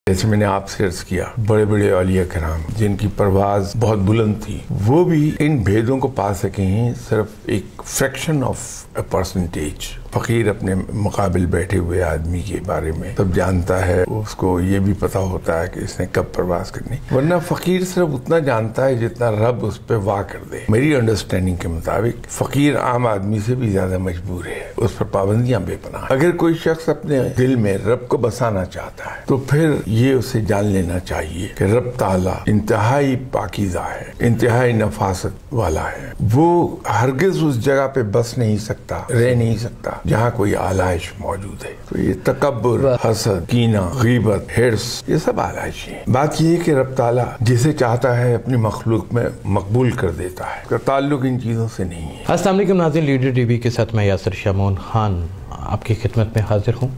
جیسے میں نے آپ سے عرض کیا، بڑے بڑے اولیاء کرام جن کی پرواز بہت بلند تھی، وہ بھی ان بھیدوں کو پا سکے ہیں صرف ایک فریکشن آف اے پرسنٹیج۔ فقیر اپنے مقابل بیٹھے ہوئے آدمی کے بارے میں سب جانتا ہے، اس کو یہ بھی پتا ہوتا ہے کہ اس نے کب پرواز کرنی، ورنہ فقیر صرف اتنا جانتا ہے جتنا رب اس پہ واہ کر دے۔ میری انڈرسٹینڈنگ کے مطابق فقیر عام آدمی سے بھی زیادہ مجبور ہے، اس پر پابندیاں بے پناہ۔ اگر کوئی شخص اپنے دل میں رب کو بسانا چاہتا ہے تو پھر یہ اسے جان لینا چاہیے کہ رب تعالیٰ انتہائی پاکیزہ ہے، انتہائی نفاست والا ہے۔ وہ ہرگز اس جگہ پہ بس نہیں سکتا، رہ نہیں سکتا جہاں کوئی آلائش موجود ہے۔ تو یہ تکبر، حسد، کینہ، غیبت، حرص، یہ سب آلائش ہیں۔ بات یہ ہے کہ رب تعالیٰ جسے چاہتا ہے اپنی مخلوق میں مقبول کر دیتا ہے، اس کا تعلق ان چیزوں سے نہیں ہے۔ السلام علیکم ناظرین، لیڈر ٹی وی کے ساتھ میں یاسر شامون خان آپ کی خدمت میں حاضر ہوں۔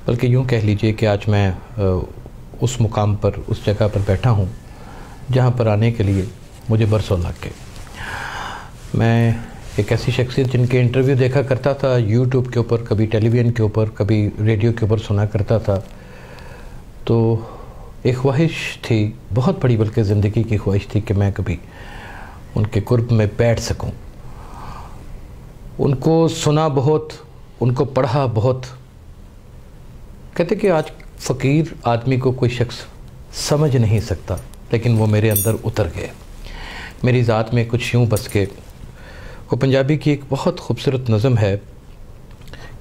بلکہ یوں کہہ لیجئے کہ آج میں اس مقام پر، اس جگہ پر بیٹھا ہوں جہاں پر آنے کے لیے مجھے برسوں لگ گئے۔ میں ایک ایسی شخصیت جن کے انٹرویو دیکھا کرتا تھا یوٹیوب کے اوپر، کبھی ٹیلی ویژن کے اوپر، کبھی ریڈیو کے اوپر سنا کرتا تھا، تو ایک خواہش تھی، بہت بڑی بلکہ زندگی کی خواہش تھی کہ میں کبھی ان کے قرب میں بیٹھ سکوں۔ ان کو سنا بہت، ان کو پڑھا بہت۔ کہتے کہ آج فقیر آدمی کو کوئی شخص سمجھ نہیں سکتا، لیکن وہ میرے اندر اتر گئے، میری ذات میں کچھ یوں بس کے۔ وہ پنجابی کی ایک بہت خوبصورت نظم ہے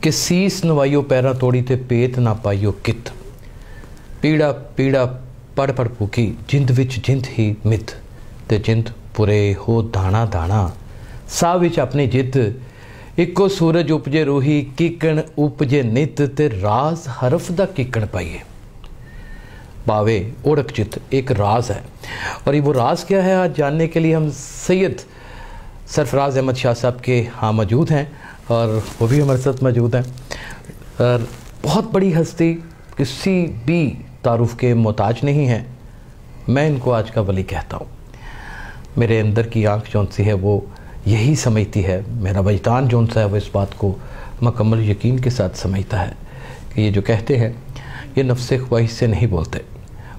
کہ سیس نوائیو پیراں توڑی تے پیت نہ پائیو کت، پیڑا پیڑا پڑ پڑ پوکی جند وچ جند ہی مت، تے جند پورے ہو دانا دانا سا وچ اپنی جد، ایکو سورج اپجے روحی کیکن اپجے نت، تے راز حرف دا کیکن پائیے باوے اوڑک جت۔ ایک راز ہے، اور یہ وہ راز کیا ہے آج جاننے کے لیے ہم سید سرفراز احمد شاہ صاحب کے ہاں موجود ہیں، اور وہ بھی ہمارے ساتھ موجود ہیں۔ اور بہت بڑی ہستی، کسی بھی تعارف کے محتاج نہیں ہیں، میں ان کو آج کا ولی کہتا ہوں۔ میرے اندر کی آنکھ جون سی ہے وہ یہی سمجھتی ہے، میرا وجدان جون سا ہے وہ اس بات کو مکمل یقین کے ساتھ سمجھتا ہے کہ یہ جو کہتے ہیں یہ نفس خواہش سے نہیں بولتے،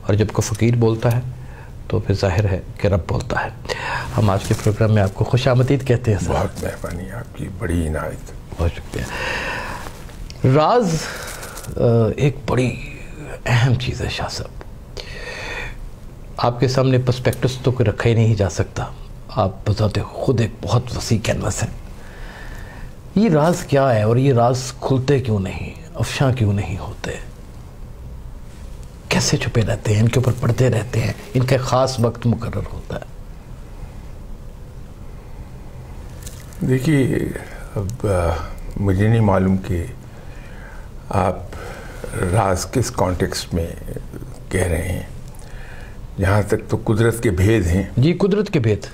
اور جب کو فقیر بولتا ہے تو پھر ظاہر ہے کہ رب بولتا ہے۔ ہم آج کے پروگرام میں آپ کو خوش آمدید کہتے ہیں۔ بہت مہربانی آپ کی، بڑی عنایت۔ بہت شکریہ۔ راز ایک بڑی اہم چیز ہے شاہ صاحب، آپ کے سامنے پرسپیکٹس تو کوئی رکھا ہی نہیں جا سکتا، آپ بذات خود ایک بہت وسیع کینوس ہیں۔ یہ راز کیا ہے، اور یہ راز کھلتے کیوں نہیں، افشاں کیوں نہیں ہوتے، کیسے چھپے رہتے ہیں، ان کے اوپر پڑھتے رہتے ہیں، ان کا خاص وقت مقرر ہوتا ہے؟ دیکھیے، اب مجھے نہیں معلوم کہ آپ راز کس کانٹیکسٹ میں کہہ رہے ہیں۔ جہاں تک تو قدرت کے بھید ہیں۔ جی، قدرت کے بھید،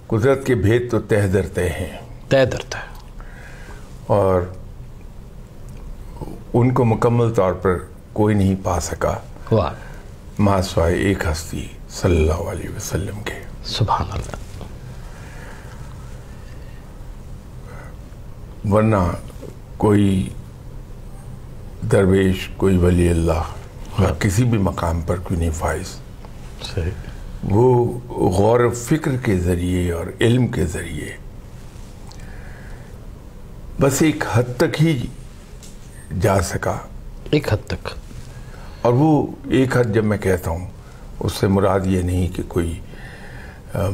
قدرت کے بھید تو تہ در تہ ہیں، طے درتا ہے، اور ان کو مکمل طور پر کوئی نہیں پا سکا واہ، ما سوائے ایک ہستی صلی اللہ علیہ وسلم کے۔ سبحان اللہ۔ ورنہ کوئی درویش، کوئی ولی اللہ کسی بھی مقام پر کوئی نہیں فائز۔ صحیح۔ وہ غور و فکر کے ذریعے اور علم کے ذریعے بس ایک حد تک ہی جا سکا، ایک حد تک، اور وہ ایک حد جب میں کہتا ہوں اس سے مراد یہ نہیں کہ کوئی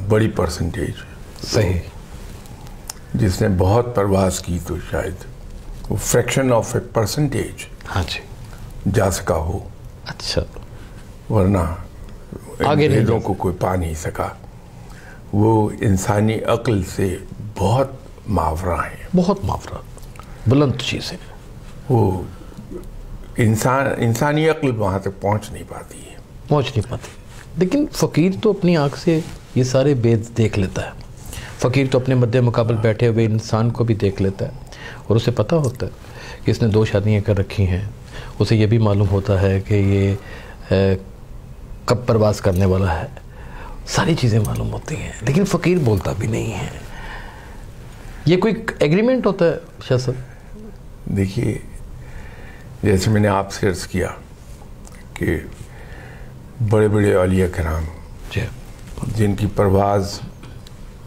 بڑی پرسنٹیج، صحیح، جس نے بہت پرواز کی تو شاید وہ فریکشن آف اے پرسنٹیج ہاں جی، جا سکا ہو، اچھا، ورنہ آگے نہیں بھیدوں کو کوئی پا نہیں سکا۔ وہ انسانی عقل سے بہت ماورا ہیں، بہت ماورا، بلند چیزیں، وہ انسانی عقل وہاں تک پہنچ نہیں پاتی ہے، پہنچ نہیں پاتی۔ لیکن فقیر تو اپنی آنکھ سے یہ سارے بید دیکھ لیتا ہے، فقیر تو اپنے مد مقابل بیٹھے ہوئے انسان کو بھی دیکھ لیتا ہے، اور اسے پتہ ہوتا ہے کہ اس نے 2 شادیاں کر رکھی ہیں، اسے یہ بھی معلوم ہوتا ہے کہ یہ کب پرواز کرنے والا ہے، ساری چیزیں معلوم ہوتی ہیں، لیکن فقیر بولتا بھی نہیں ہے۔ یہ کوئی ایگریمنٹ ہوتا ہے شاہ صاحب؟ دیکھیے، جیسے میں نے آپ سے عرض کیا کہ بڑے بڑے اولیاء کرام جی جن کی پرواز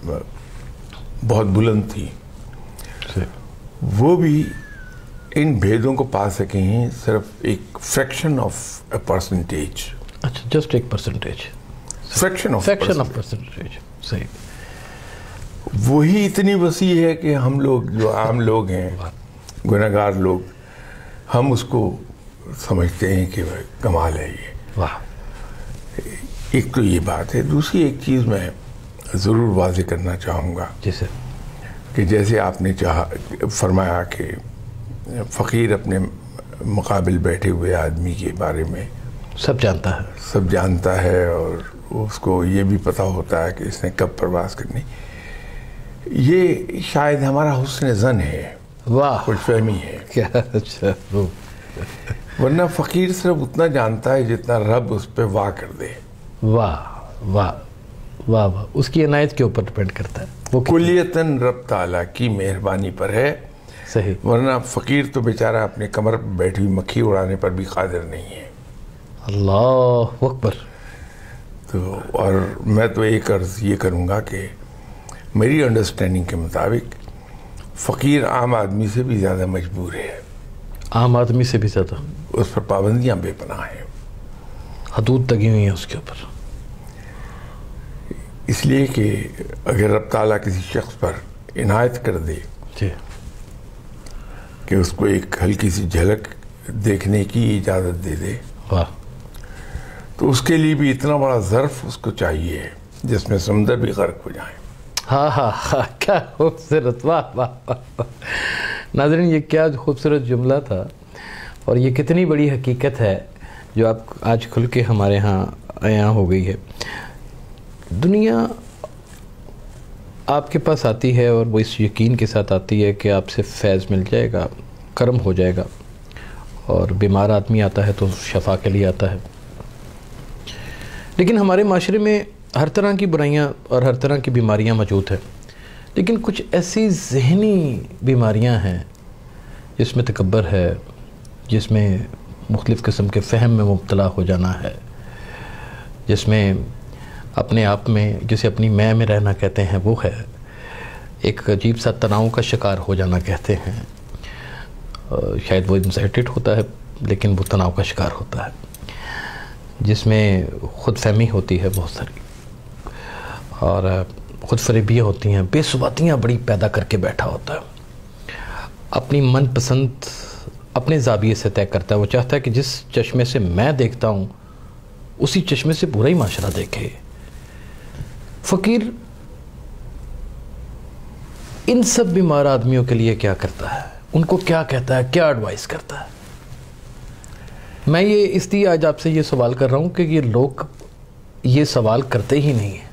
بہت بلند تھی وہ بھی ان بھیدوں کو پا سکے ہیں صرف ایک فریکشن آف اے پرسنٹیج. اچھا جسٹ ایک پرسنٹیج, فریکشن آف پرسنٹیج. صحیح. وہی اتنی وسیع ہے کہ ہم لوگ جو عام لوگ ہیں, گنہگار لوگ, ہم اس کو سمجھتے ہیں کہ کمال ہے یہ. واہ. ایک تو یہ بات ہے. دوسری ایک چیز میں ضرور واضح کرنا چاہوں گا جی سر, کہ جیسے آپ نے فرمایا کہ فقیر اپنے مقابل بیٹھے ہوئے آدمی کے بارے میں سب جانتا ہے اور اس کو یہ بھی پتہ ہوتا ہے کہ اس نے کب پرواز کرنی. یہ شاید ہمارا حسن ظن ہے, واہ, خوش فہمی ہے. کیا اچھا. ورنہ فقیر صرف اتنا جانتا ہے جتنا رب اس پہ واہ کر دے. واہ واہ واہ واہ. اس کی عنایت کے اوپر ڈپینڈ کرتا ہے وہ کلیتاً رب تعالیٰ کی مہربانی پر ہے. صحیح. ورنہ فقیر تو بیچارہ اپنے کمر پہ بیٹھی ہوئی مکھی اڑانے پر بھی قادر نہیں ہے. اللہ اکبر. تو اور میں تو ایک عرض یہ کروں گا کہ میری انڈرسٹینڈنگ کے مطابق فقیر عام آدمی سے بھی زیادہ مجبور ہے. عام آدمی سے بھی زیادہ. اس پر پابندیاں بے پناہ ہیں, حدود لگی ہوئی ہیں اس کے اوپر. اس لیے کہ اگر رب تعالیٰ کسی شخص پر عنایت کر دے جی کہ اس کو ایک ہلکی سی جھلک دیکھنے کی اجازت دے دے, واہ, تو اس کے لیے بھی اتنا بڑا ظرف اس کو چاہیے جس میں سمندر بھی غرق ہو جائیں. ہاں ہاں ہاں, کیا خوبصورت. واہ واہ واہ. ناظرین یہ کیا خوبصورت جملہ تھا, اور یہ کتنی بڑی حقیقت ہے جو آپ آج کھل کے ہمارے یہاں ہو گئی ہے. دنیا آپ کے پاس آتی ہے اور وہ اس یقین کے ساتھ آتی ہے کہ آپ سے فیض مل جائے گا, کرم ہو جائے گا, اور بیمار آدمی آتا ہے تو شفا کے لیے آتا ہے. لیکن ہمارے معاشرے میں ہر طرح کی برائیاں اور ہر طرح کی بیماریاں موجود ہیں, لیکن کچھ ایسی ذہنی بیماریاں ہیں جس میں تکبر ہے, جس میں مختلف قسم کے فہم میں مبتلا ہو جانا ہے, جس میں اپنے آپ میں جسے اپنی میں رہنا کہتے ہیں وہ ہے, ایک عجیب سا تناؤ کا شکار ہو جانا کہتے ہیں. شاید وہ انسائٹڈ ہوتا ہے لیکن وہ تناؤ کا شکار ہوتا ہے, جس میں خود فہمی ہوتی ہے بہت ساری, اور خود فریبیاں ہوتی ہیں, بے ثباتیاں بڑی پیدا کر کے بیٹھا ہوتا ہے. اپنی من پسند اپنے زاویے سے طے کرتا ہے. وہ چاہتا ہے کہ جس چشمے سے میں دیکھتا ہوں اسی چشمے سے پورا ہی معاشرہ دیکھے. فقیر ان سب بیمار آدمیوں کے لیے کیا کرتا ہے, ان کو کیا کہتا ہے, کیا ایڈوائز کرتا ہے؟ میں یہ اس لیے آج آپ سے یہ سوال کر رہا ہوں کہ یہ لوگ یہ سوال کرتے ہی نہیں ہیں.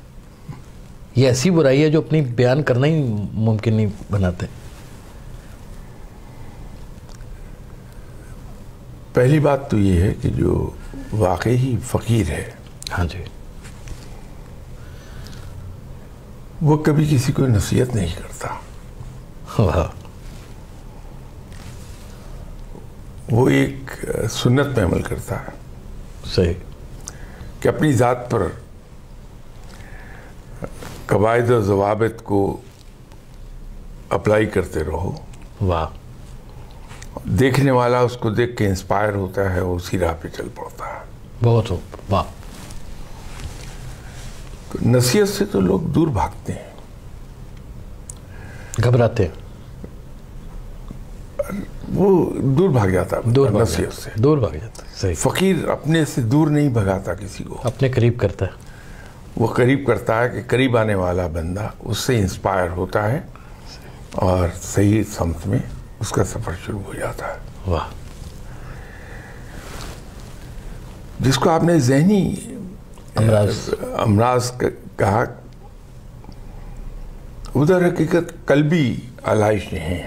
یہ ایسی برائی ہے جو اپنی بیان کرنا ہی ممکن نہیں بناتے. پہلی بات تو یہ ہے کہ جو واقعی فقیر ہے, ہاں جی, وہ کبھی کسی کو نصیحت نہیں کرتا. واہ. وہ ایک سنت پہ عمل کرتا ہے. صحیح. کہ اپنی ذات پر قواعد و ضوابط کو اپلائی کرتے رہو. واہ. دیکھنے والا اس کو دیکھ کے انسپائر ہوتا ہے, وہ اسی راہ پہ چل پڑتا ہے. بہت ہو. واہ. تو نصیحت سے تو لوگ دور بھاگتے ہیں, گھبراتے ہیں. وہ دور بھاگ جاتا ہے نصیحت سے, دور بھاگ جاتا ہے. صحیح. فقیر اپنے سے دور نہیں بھگاتا کسی کو, اپنے قریب کرتا ہے. وہ قریب کرتا ہے کہ قریب آنے والا بندہ اس سے انسپائر ہوتا ہے اور صحیح سمت میں اس کا سفر شروع ہو جاتا ہے. واہ. جس کو آپ نے ذہنی امراض کہا, ادھر حقیقت قلبی علائشیں ہیں.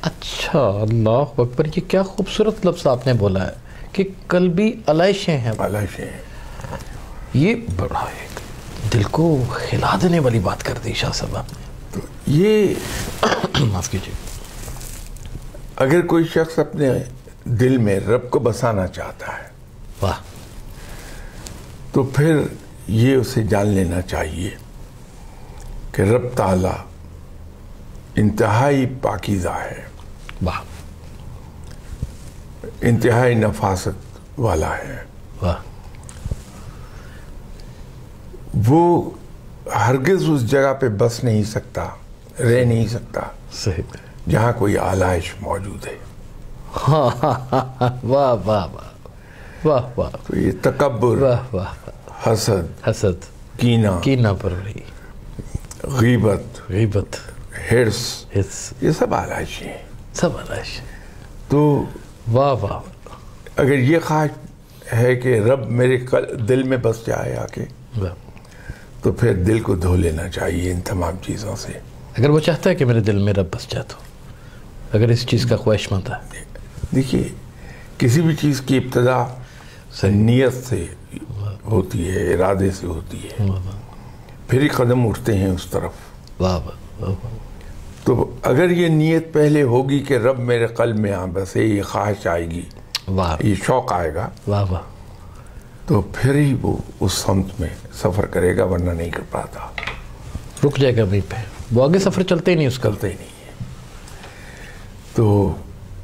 اچھا, اللہ اکبر. یہ کیا خوبصورت لفظ آپ نے بولا ہے کہ قلبی علائشیں ہیں. علائشیں ہیں. یہ بڑا ایک دل کو ہلا دینے والی بات کر دی شاہ صاحب آپ نے. تو یہ معاف کیجیے, اگر کوئی شخص اپنے دل میں رب کو بسانا چاہتا ہے, واہ, تو پھر یہ اسے جان لینا چاہیے کہ رب تعالیٰ انتہائی پاکیزہ ہے، واہ انتہائی نفاست والا ہے، واہ، وہ ہرگز اس جگہ پہ بس نہیں سکتا، رہ نہیں سکتا صحیح، جہاں کوئی آلائش موجود ہے۔ ہاں ہاں ہاں، واہ واہ واہ واہ واہ، تو یہ تکبر، واہ واہ، حسد، کینہ پروری، غیبت، حرص، حرص، یہ سب آلائشیں ہیں۔ سب آلائش، تو واہ واہ، اگر یہ خواہش ہے کہ رب میرے دل میں بس جائے آ کے، واہ، تو پھر دل کو دھو لینا چاہیے ان تمام چیزوں سے۔ اگر وہ چاہتا ہے کہ میرے دل میں رب بس جاتا ہو، اگر اس چیز کا خواہش مند ہے، دیکھیے کسی بھی چیز کی ابتدا نیت سے ہوتی ہے، ارادے سے ہوتی ہے، پھر ہی قدم اٹھتے ہیں اس طرف۔ واہ واہ واہ، تو اگر یہ نیت پہلے ہوگی کہ رب میرے قلب میں آ بسے، یہ خواہش آئے گی، واہ یہ شوق آئے گا، واہ واہ، تو پھر ہی وہ اس سمت میں سفر کرے گا، ورنہ نہیں کر پاتا، رک جائے گا وہیں پہ، وہ آگے سفر چلتے ہی نہیں اس کا۔ کرتے ہی نہیں ہے۔ تو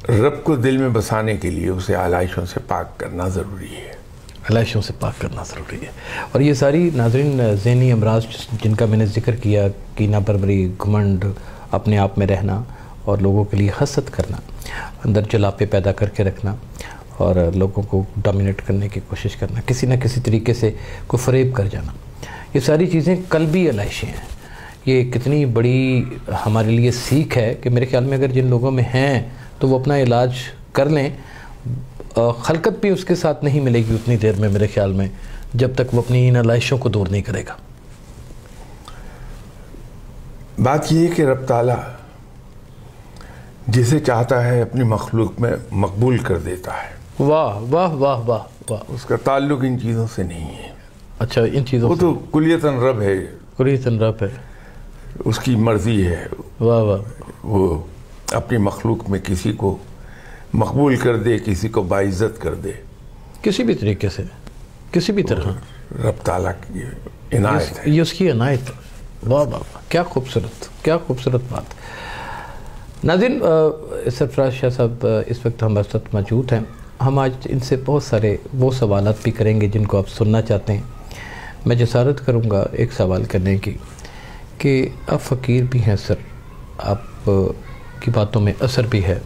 رب کو دل میں بسانے کے لیے اسے آلائشوں سے پاک کرنا ضروری ہے، علائشوں سے پاک کرنا ضروری ہے۔ اور یہ ساری ناظرین ذہنی امراض جن کا میں نے ذکر کیا، کینہ پروری، گھمنڈ، اپنے آپ میں رہنا اور لوگوں کے لیے حسد کرنا، اندر جلاپے پیدا کر کے رکھنا اور لوگوں کو ڈومینیٹ کرنے کی کوشش کرنا، کسی نہ کسی طریقے سے کوئی فریب کر جانا، یہ ساری چیزیں قلبی علائشیں ہیں۔ یہ کتنی بڑی ہمارے لیے سیکھ ہے کہ میرے خیال میں اگر جن لوگوں میں ہیں تو وہ اپنا علاج کر لیں، خلقت بھی اس کے ساتھ نہیں ملے گی اتنی دیر میں میرے خیال میں، جب تک وہ اپنی ان علائشوں کو دور نہیں کرے گا۔ بات یہ ہے کہ رب تعالیٰ جسے چاہتا ہے اپنی مخلوق میں مقبول کر دیتا ہے۔ واہ واہ واہ واہ واہ، اس کا تعلق ان چیزوں سے نہیں ہے، اچھا ان چیزوں وہ تو کلیتاً رب ہے، قریتاً رب ہے، اس کی مرضی ہے، واہ واہ، وہ اپنی مخلوق میں کسی کو مقبول کر دے، کسی کو باعزت کر دے، کسی بھی طریقے سے، کسی بھی طرح، رب تعالیٰ کی عنایت ہے۔ یہ اس کی عنایت ہے۔ واہ واہ واہ، کیا خوبصورت، کیا خوبصورت بات۔ ناظرین، سرفراز شاہ صاحب اس وقت ہمارے ساتھ موجود ہیں، ہم آج ان سے بہت سارے وہ سوالات بھی کریں گے جن کو آپ سننا چاہتے ہیں۔ میں جسارت کروں گا ایک سوال کرنے کی کہ آپ فقیر بھی ہیں سر، آپ کی باتوں میں اثر بھی ہے،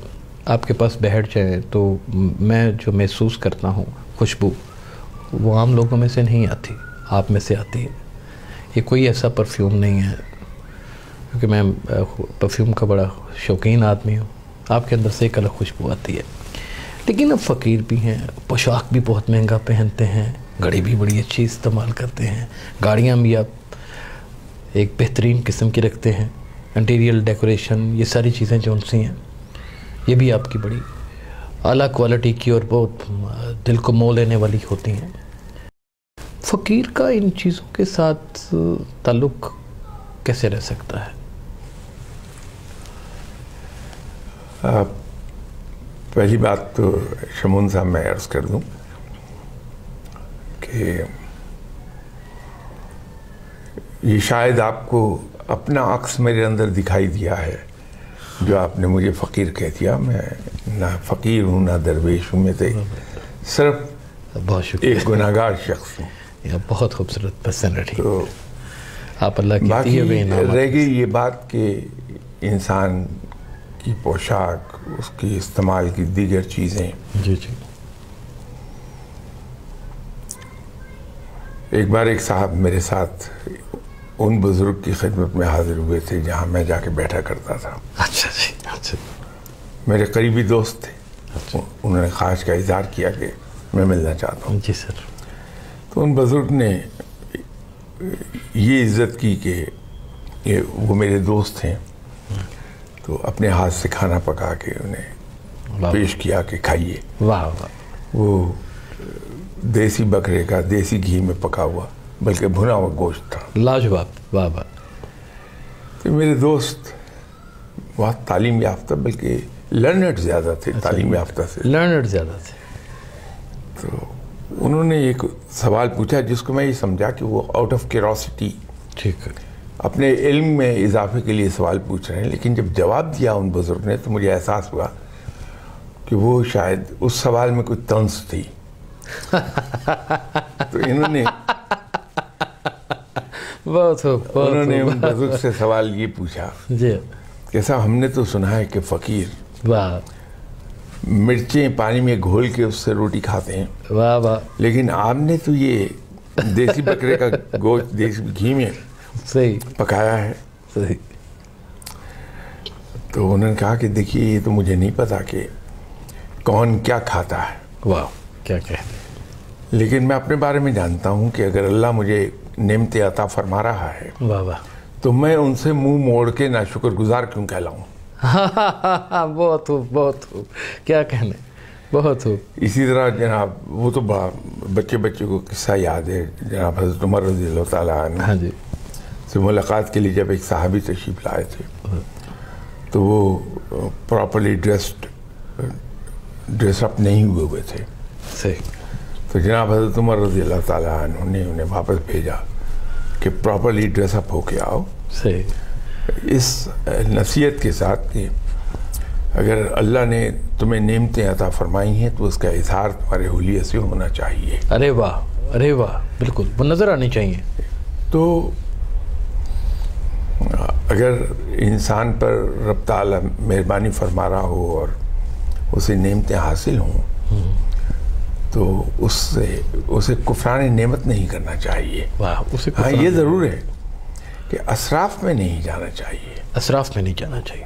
آپ کے پاس بیٹھ جائیں تو میں جو محسوس کرتا ہوں خوشبو، وہ عام لوگوں میں سے نہیں آتی، آپ میں سے آتی ہے۔ یہ کوئی ایسا پرفیوم نہیں ہے، کیونکہ میں پرفیوم کا بڑا شوقین آدمی ہوں، آپ کے اندر سے ایک الگ خوشبو آتی ہے۔ لیکن اب فقیر بھی ہیں، پوشاک بھی بہت مہنگا پہنتے ہیں، گھڑی بھی بڑی اچھی استعمال کرتے ہیں، گاڑیاں بھی آپ ایک بہترین قسم کی رکھتے ہیں، انٹیریل ڈیکوریشن، یہ ساری چیزیں جو ان سی ہیں یہ بھی آپ کی بڑی اعلیٰ کوالٹی کی اور بہت دل کو مو لینے والی ہوتی ہیں۔ فقیر کا ان چیزوں کے ساتھ تعلق کیسے رہ سکتا ہے؟ پہلی بات تو شمون صاحب میں عرض کر دوں کہ یہ شاید آپ کو اپنا عکس میرے اندر دکھائی دیا ہے جو آپ نے مجھے فقیر کہہ دیا۔ میں نہ فقیر ہوں نہ درویش ہوں، میں تو صرف بہت شکریہ، ایک گناہگار شخص ہوں۔ یہ بہت خوبصورت پرسنالٹی، تو آپ اللہ کی باقی دیے ہوئے انعامات۔ رہ گئی یہ بات کہ انسان کی پوشاک، اس کی استعمال کی دیگر چیزیں، جی جی، ایک بار ایک صاحب میرے ساتھ ان بزرگ کی خدمت میں حاضر ہوئے تھے جہاں میں جا کے بیٹھا کرتا تھا، اچھا جی، اچھا میرے قریبی دوست تھے، انہوں نے خواہش کا اظہار کیا کہ میں ملنا چاہتا ہوں۔ جی سر، تو ان بزرگ نے یہ عزت کی کہ یہ وہ میرے دوست ہیں، تو اپنے ہاتھ سے کھانا پکا کے انہیں پیش کیا کہ کھائیے۔ واہ واہ، وہ دیسی بکرے کا دیسی گھی میں پکا ہوا بلکہ بھنا ہوا گوشت تھا۔ لاجواب، واہ واہ، تو میرے دوست بہت تعلیم یافتہ، بلکہ لرنڈ زیادہ تھے تعلیم یافتہ سے، لرنڈ زیادہ تھے، تو انہوں نے ایک سوال پوچھا جس کو میں یہ سمجھا کہ وہ آؤٹ آف کیوروسٹی ٹھیک ہے. اپنے علم میں اضافے کے لیے سوال پوچھ رہے ہیں، لیکن جب جواب دیا ان بزرگ نے تو مجھے احساس ہوا کہ وہ شاید اس سوال میں کوئی طنز تھی. تو انہوں نے ان بزرگ سے سوال یہ پوچھا جی کہ صاحب ہم نے تو سنا ہے کہ فقیر واہ مرچیں پانی میں گھول کے اس سے روٹی کھاتے ہیں، واہ واہ لیکن آپ نے تو یہ دیسی بکرے کا گوشت دیسی گھی میں صحیح پکایا ہے. صحیح. تو انہوں نے کہا کہ دیکھیے یہ تو مجھے نہیں پتا کہ کون کیا کھاتا ہے، واہ کیا کہتے ہیں. لیکن میں اپنے بارے میں جانتا ہوں کہ اگر اللہ مجھے نعمت عطا فرما رہا ہے واہ واہ تو میں ان سے منہ موڑ کے ناشکر گزار کیوں کہلاؤں. بہت خوب بہت خوب، کیا کہنے، بہت خوب. اسی طرح جناب وہ تو بچے کو قصہ یاد ہے، جناب حضرت عمر رضی اللہ تعالیٰ عنہ ہاں جی سے ملاقات کے لیے جب ایک صحابی تشریف لائے تھے تو وہ پراپرلی ڈریس اپ نہیں ہوئے تھے. صحیح. تو جناب حضرت عمر رضی اللہ تعالیٰ عنہ نے انہیں واپس بھیجا کہ پراپرلی ڈریس اپ ہو کے آؤ. صحیح. اس نصیحت کے ساتھ کہ اگر اللہ نے تمہیں نعمتیں عطا فرمائی ہیں تو اس کا اظہار تمہارے حلیے سے ہونا چاہیے. ارے واہ ارے واہ، بالکل وہ نظر آنی چاہیے. تو اگر انسان پر رب تعالیٰ مہربانی فرما رہا ہو اور اسے نعمتیں حاصل ہوں تو اسے کفران نعمت نہیں کرنا چاہیے. ہاں یہ ضرور ہے کہ اسراف میں نہیں جانا چاہیے. اسراف میں نہیں جانا چاہیے.